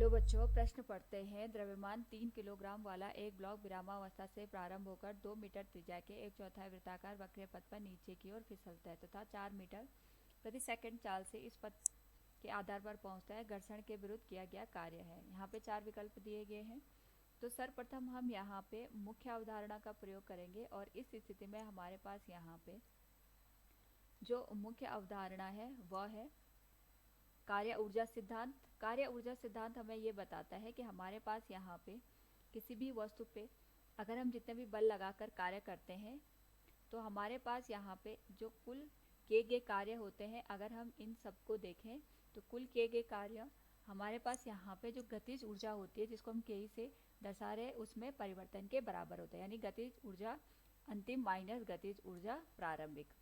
Hello बच्चों, प्रश्न पढ़ते हैं। द्रव्यमान 3 किलोग्राम वाला एक ब्लॉक विरामावस्था से प्रारंभ होकर 2 मीटर त्रिज्या के एक चौथाई वृत्ताकार वक्र पथ पर नीचे की ओर फिसलता है तथा 4 मीटर प्रति सेकंड चाल से इस पथ के आधार पर पहुंचता है। घर्षण के विरुद्ध किया गया कार्य है। यहाँ पे 4 विकल्प दिए गए हैं। तो सर्वप्रथम हम यहाँ पे मुख्य अवधारणा का प्रयोग करेंगे और इस स्थिति में हमारे पास यहाँ पे जो मुख्य अवधारणा है वह है कार्य ऊर्जा सिद्धांत। कार्य ऊर्जा सिद्धांत हमें ये बताता है कि हमारे पास यहाँ पे किसी भी वस्तु पे अगर हम जितने भी बल लगाकर कार्य करते हैं तो हमारे पास यहाँ पे जो कुल किए गए कार्य होते हैं, अगर हम इन सबको देखें तो कुल किए गए कार्य हमारे पास यहाँ पे जो गतिज ऊर्जा होती है जिसको हम के से दर्शा रहे हैं उसमें परिवर्तन के बराबर होता है, यानी गतिज ऊर्जा अंतिम माइनस गतिज ऊर्जा प्रारंभिक।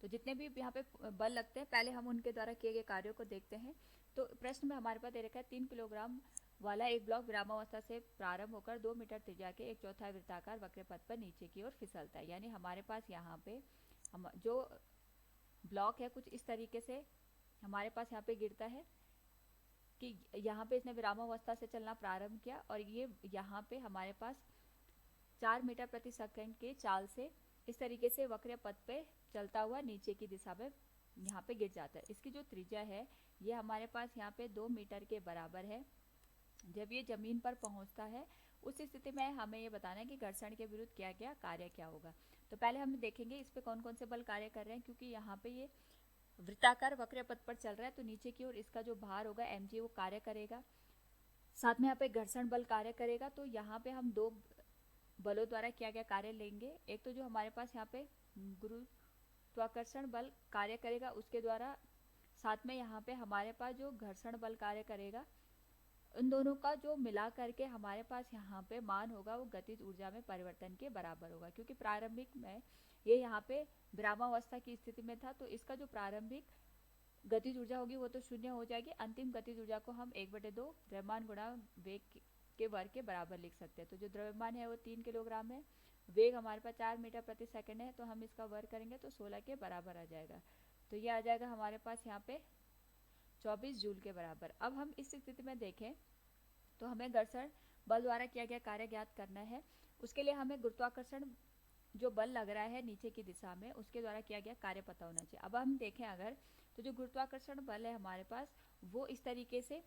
तो जितने भी यहाँ पे बल लगते हैं पहले हम उनके द्वारा किए गए कार्यों को देखते हैं। तो प्रश्न में हमारे पास दे रखा है 3 किलोग्राम वाला एक ब्लॉक विरामावस्था से प्रारंभ होकर 2 मीटर त्रिज्या के एक चौथाई वृत्ताकार वक्र पथ पर नीचे की ओर फिसलता है। यानी हमारे पास यहाँ पे हम जो ब्लॉक है कुछ इस तरीके से हमारे पास यहाँ पे गिरता है कि यहाँ पे इसने विरामावस्था से चलना प्रारंभ किया और ये यहाँ पे हमारे पास 4 मीटर प्रति सेकंड के चाल से इस तरीके से वक्र पथ पे चलता हुआ नीचे की दिशा में यहाँ पे गिर जाता है। इसकी जो त्रिज्या है ये हमारे पास यहाँ पे 2 मीटर के बराबर है। जब ये जमीन पर पहुंचता है उस स्थिति में हमें ये बताना है कि घर्षण के विरुद्ध किया गया कार्य क्या होगा। तो पहले हम देखेंगे इस पे कौन कौन से बल कार्य कर रहे हैं, क्योंकि यहाँ पे ये वृत्ताकार वक्र पथ पर चल रहा है तो नीचे की ओर इसका जो भार होगा mg वो कार्य करेगा, साथ में यहाँ पे घर्षण बल कार्य करेगा। तो यहाँ पे हम दो बलों द्वारा किया गया कार्य लेंगे। एक तो जो हमारे पास यहाँ पे गुरुत्वाकर्षण बल कार्य करेगा उसके द्वारा, साथ में यहाँ पे हमारे पास जो घर्षण बल कार्य करेगा, उन दोनों का जो मिला करके हमारे पास यहाँ पे मान होगा वो गतिज ऊर्जा में परिवर्तन के बराबर होगा। क्योंकि प्रारंभिक में ये यहाँ पे विरामावस्था की स्थिति में था तो इसका जो प्रारंभिक गतिज ऊर्जा होगी वो तो शून्य हो जाएगी। अंतिम गतिज ऊर्जा को हम 1/2 द्रव्यमान गुणा वेग के वर्ग के बराबर लिख सकते हैं। तो जो द्रव्यमान है वो 3 किलोग्राम है, वेग हमारे पास 4 मीटर प्रति सेकंड है, तो हम इसका वर्ग करेंगे तो 16 के बराबर आ जाएगा। तो ये आ जाएगा हमारे पास यहाँ पे 24 जूल के बराबर। अब हम इस स्थिति में देखें तो हमें घर्षण बल द्वारा किया गया कार्य ज्ञात करना है। उसके लिए हमें गुरुत्वाकर्षण जो बल लग रहा है नीचे की दिशा में उसके द्वारा किया गया कार्य पता होना चाहिए। अब हम देखें अगर तो जो गुरुत्वाकर्षण बल है हमारे पास वो इस तरीके से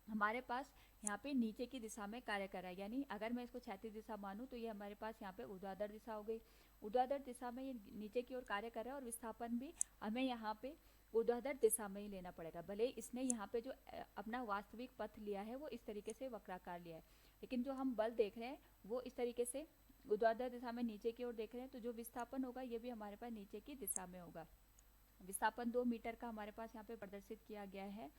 हमारे पास यहाँ पे नीचे की दिशा में कार्य कर रहा है। यानी अगर मैं इसको क्षैतिज दिशा मानूं तो ये हमारे पास यहाँ पे ऊर्ध्वाधर दिशा हो गई। ऊर्ध्वाधर दिशा में ये नीचे की ओर कार्य कर रहा है और विस्थापन भी हमें यहाँ पे ऊर्ध्वाधर दिशा में ही लेना पड़ेगा। भले इसने यहाँ पे जो अपना वास्तविक पथ लिया है वो इस तरीके से वक्राकार लिया है, लेकिन जो हम बल देख रहे हैं वो इस तरीके से ऊर्ध्वाधर दिशा में नीचे की ओर देख रहे हैं। तो जो विस्थापन होगा ये भी हमारे पास नीचे की दिशा में होगा। विस्थापन 2 मीटर का हमारे पास यहाँ पे प्रदर्शित किया गया है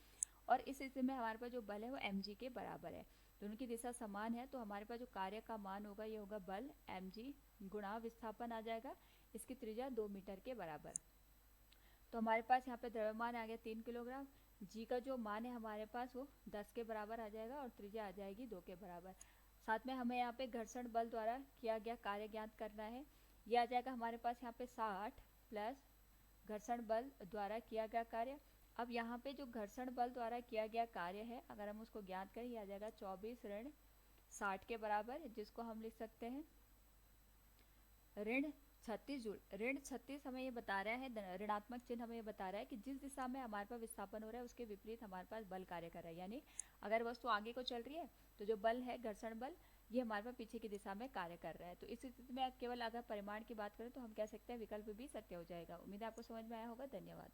और इस स्थिति में हमारे पास जो बल है वो mg के बराबर है। दोनों की दिशा समान है तो हमारे पास जो कार्य का मान होगा ये होगा बल mg गुणा विस्थापन आ जाएगा, इसकी त्रिज्या 2 मीटर के बराबर। तो हमारे पास यहाँ पे द्रव्यमान आ गया 3 किलोग्राम, जी का जो मान है हमारे पास वो 10 के बराबर आ जाएगा और त्रिज्या आ जाएगी 2 के बराबर। साथ में हमें यहाँ पे घर्षण बल द्वारा किया गया कार्य ज्ञात करना है। ये आ जाएगा हमारे पास यहाँ पे 60 प्लस घर्षण बल द्वारा किया गया कार्य। अब यहाँ पे जो घर्षण बल द्वारा किया गया कार्य है अगर हम उसको ज्ञात करें, ये आ जाएगा 24 ऋण 60 के बराबर, जिसको हम लिख सकते हैं ऋण 36 जूल। ऋण 36 हमें ये बता रहा है, ऋणात्मक चिन्ह हमें ये बता रहा है कि जिस दिशा में हमारे पास विस्थापन हो रहा है उसके विपरीत हमारे पास बल कार्य कर रहा है। यानी अगर वस्तु आगे को चल रही है तो जो बल है घर्षण बल ये हमारे पास पीछे की दिशा में कार्य कर रहा है। तो इस स्थिति में केवल अगर परिमाण की बात करें तो हम कह सकते हैं विकल्प भी सत्य हो जाएगा। उम्मीद है आपको समझ में आया होगा। धन्यवाद।